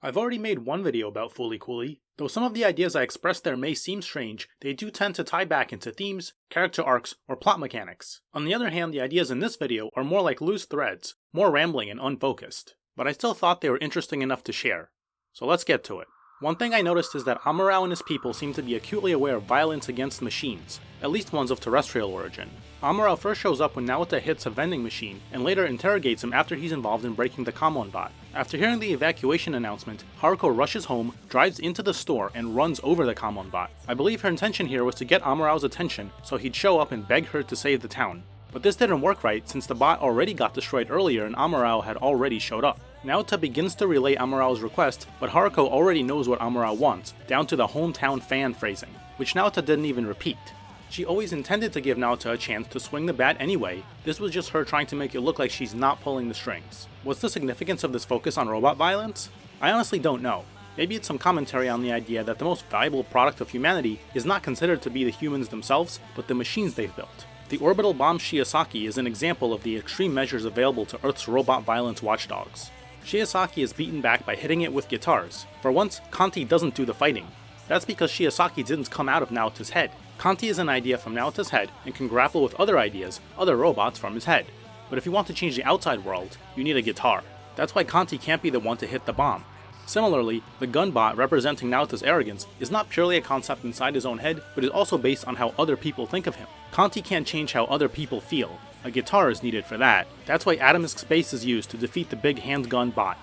I've already made one video about Fooly Cooly. Though some of the ideas I expressed there may seem strange, they do tend to tie back into themes, character arcs, or plot mechanics. On the other hand, the ideas in this video are more like loose threads, more rambling and unfocused. But I still thought they were interesting enough to share. So let's get to it. One thing I noticed is that Amuro and his people seem to be acutely aware of violence against machines, at least ones of terrestrial origin. Amuro first shows up when Naota hits a vending machine, and later interrogates him after he's involved in breaking the Kamon bot. After hearing the evacuation announcement, Haruko rushes home, drives into the store, and runs over the Kamon bot. I believe her intention here was to get Amuro's attention so he'd show up and beg her to save the town. But this didn't work right since the bot already got destroyed earlier and Amuro had already showed up. Naota begins to relay Amuro's request, but Haruko already knows what Amuro wants, down to the hometown fan phrasing, which Naota didn't even repeat. She always intended to give Naota a chance to swing the bat anyway, this was just her trying to make it look like she's not pulling the strings. What's the significance of this focus on robot violence? I honestly don't know. Maybe it's some commentary on the idea that the most valuable product of humanity is not considered to be the humans themselves, but the machines they've built. The orbital bomb Shiosaki is an example of the extreme measures available to Earth's robot violence watchdogs. Shiosaki is beaten back by hitting it with guitars. For once, Kanti doesn't do the fighting. That's because Shiosaki didn't come out of Naota's head. Kanti is an idea from Naota's head and can grapple with other ideas, other robots from his head. But if you want to change the outside world, you need a guitar. That's why Kanti can't be the one to hit the bomb. Similarly, the gunbot representing Naota's arrogance is not purely a concept inside his own head, but is also based on how other people think of him. Kanti can't change how other people feel. A guitar is needed for that. That's why Atomisk's base is used to defeat the big handgun bot.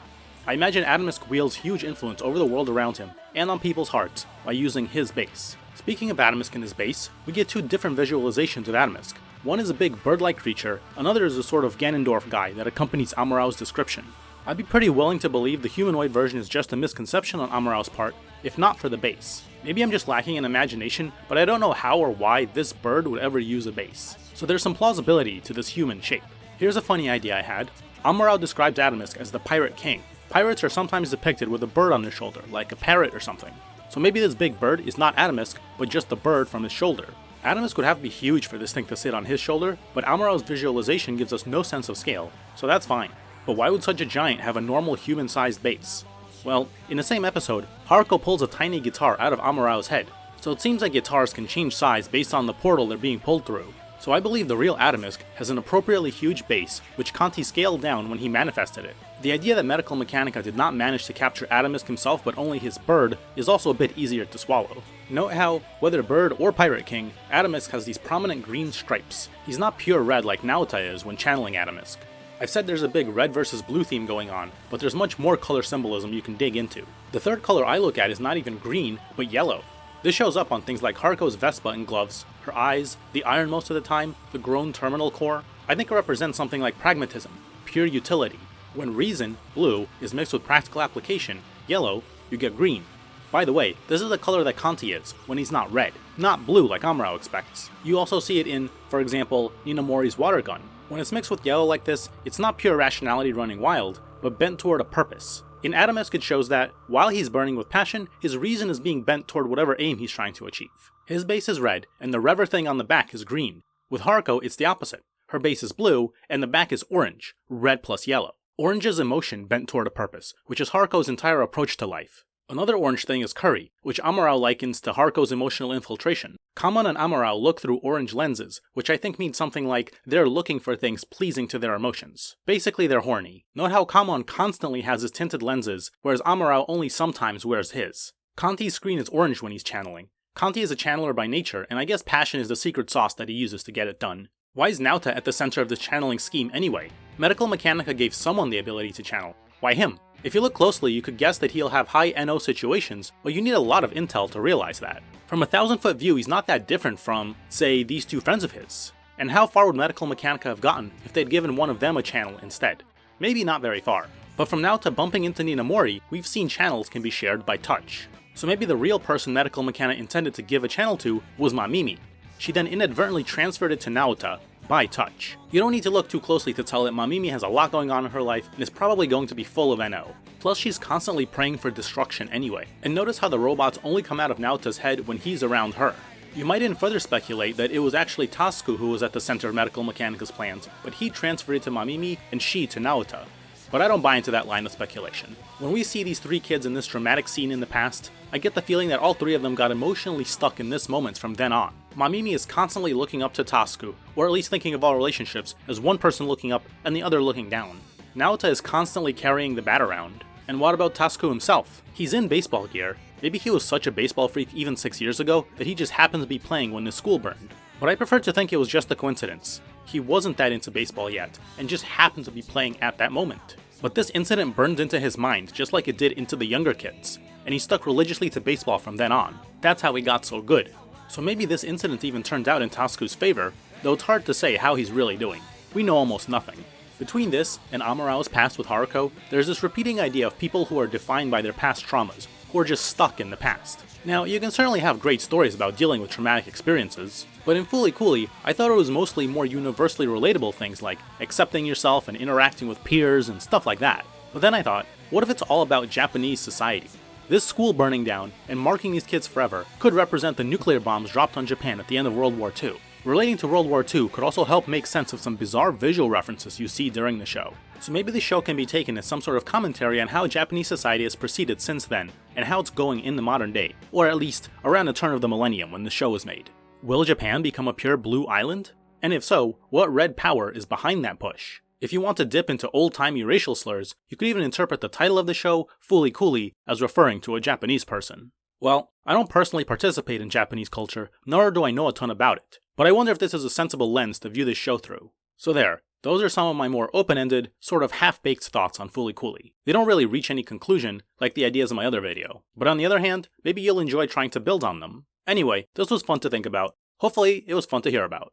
I imagine Atomisk wields huge influence over the world around him, and on people's hearts, by using his base. Speaking of Atomisk and his base, we get two different visualizations of Atomisk. One is a big bird-like creature, another is a sort of Ganondorf guy that accompanies Amuro's description. I'd be pretty willing to believe the humanoid version is just a misconception on Amuro's part, if not for the base. Maybe I'm just lacking in imagination, but I don't know how or why this bird would ever use a base. So there's some plausibility to this human shape. Here's a funny idea I had. Amuro describes Atomisk as the Pirate King. Pirates are sometimes depicted with a bird on their shoulder, like a parrot or something. So maybe this big bird is not Atomisk, but just the bird from his shoulder. Atomisk would have to be huge for this thing to sit on his shoulder, but Amuro's visualization gives us no sense of scale, so that's fine. But why would such a giant have a normal human-sized base? Well, in the same episode, Haruko pulls a tiny guitar out of Amuro's head, so it seems like guitars can change size based on the portal they're being pulled through. So I believe the real Atomisk has an appropriately huge base, which Kanti scaled down when he manifested it. The idea that Medical Mechanica did not manage to capture Atomisk himself but only his bird is also a bit easier to swallow. Note how, whether bird or Pirate King, Atomisk has these prominent green stripes. He's not pure red like Naota is when channeling Atomisk. I've said there's a big red versus blue theme going on, but there's much more color symbolism you can dig into. The third color I look at is not even green, but yellow. This shows up on things like Haruko's Vespa and gloves, her eyes, the iron most of the time, the grown terminal core. I think it represents something like pragmatism, pure utility. When reason, blue, is mixed with practical application, yellow, you get green. By the way, this is the color that Kanti is, when he's not red, not blue like Amuro expects. You also see it in, for example, Ninamori's water gun. When it's mixed with yellow like this, it's not pure rationality running wild, but bent toward a purpose. In Atomisk it shows that, while he's burning with passion, his reason is being bent toward whatever aim he's trying to achieve. His base is red, and the rever thing on the back is green. With Haruko, it's the opposite. Her base is blue, and the back is orange, red plus yellow. Orange is emotion bent toward a purpose, which is Haruko's entire approach to life. Another orange thing is curry, which Amuro likens to Haruko's emotional infiltration. Kamon and Amuro look through orange lenses, which I think means something like they're looking for things pleasing to their emotions. Basically, they're horny. Note how Kamon constantly has his tinted lenses, whereas Amuro only sometimes wears his. Kanti's screen is orange when he's channeling. Kanti is a channeler by nature, and I guess passion is the secret sauce that he uses to get it done. Why is Naota at the center of this channeling scheme anyway? Medical Mechanica gave someone the ability to channel. Why him? If you look closely, you could guess that he'll have high NO situations, but you need a lot of intel to realize that. From a 1,000-foot view, he's not that different from, say, these two friends of his. And how far would Medical Mechanica have gotten if they'd given one of them a channel instead? Maybe not very far. But from Naota bumping into Ninamori, we've seen channels can be shared by touch. So maybe the real person Medical Mechanica intended to give a channel to was Mamimi. She then inadvertently transferred it to Naota, by touch. You don't need to look too closely to tell that Mamimi has a lot going on in her life and is probably going to be full of NO. Plus she's constantly praying for destruction anyway. And notice how the robots only come out of Naota's head when he's around her. You might even further speculate that it was actually Tasuku who was at the center of Medical Mechanica's plans, but he transferred it to Mamimi and she to Naota. but I don't buy into that line of speculation. When we see these 3 kids in this dramatic scene in the past, I get the feeling that all 3 of them got emotionally stuck in this moment from then on. Mamimi is constantly looking up to Tasuku, or at least thinking of all relationships as one person looking up and the other looking down. Naota is constantly carrying the bat around. And what about Tasuku himself? He's in baseball gear. Maybe he was such a baseball freak even 6 years ago that he just happened to be playing when his school burned. But I prefer to think it was just a coincidence. He wasn't that into baseball yet, and just happened to be playing at that moment. But this incident burned into his mind just like it did into the younger kids, and he stuck religiously to baseball from then on. That's how he got so good. So maybe this incident even turned out in Tasuku's favor, though it's hard to say how he's really doing. We know almost nothing. Between this and Amarao's past with Haruko, there's this repeating idea of people who are defined by their past traumas, who are just stuck in the past. Now, you can certainly have great stories about dealing with traumatic experiences, but in Fooly Cooly, I thought it was mostly more universally relatable things like accepting yourself and interacting with peers and stuff like that. But then I thought, what if it's all about Japanese society? This school burning down and marking these kids forever could represent the nuclear bombs dropped on Japan at the end of World War II. Relating to World War II could also help make sense of some bizarre visual references you see during the show. So maybe the show can be taken as some sort of commentary on how Japanese society has proceeded since then, and how it's going in the modern day, or at least around the turn of the millennium when the show was made. Will Japan become a pure blue island? And if so, what red power is behind that push? If you want to dip into old-timey racial slurs, you could even interpret the title of the show, Fooly Cooly, as referring to a Japanese person. Well, I don't personally participate in Japanese culture, nor do I know a ton about it, but I wonder if this is a sensible lens to view this show through. So there, those are some of my more open-ended, sort of half-baked thoughts on Fooly Cooly. They don't really reach any conclusion, like the ideas in my other video, but on the other hand, maybe you'll enjoy trying to build on them. Anyway, this was fun to think about. Hopefully, it was fun to hear about.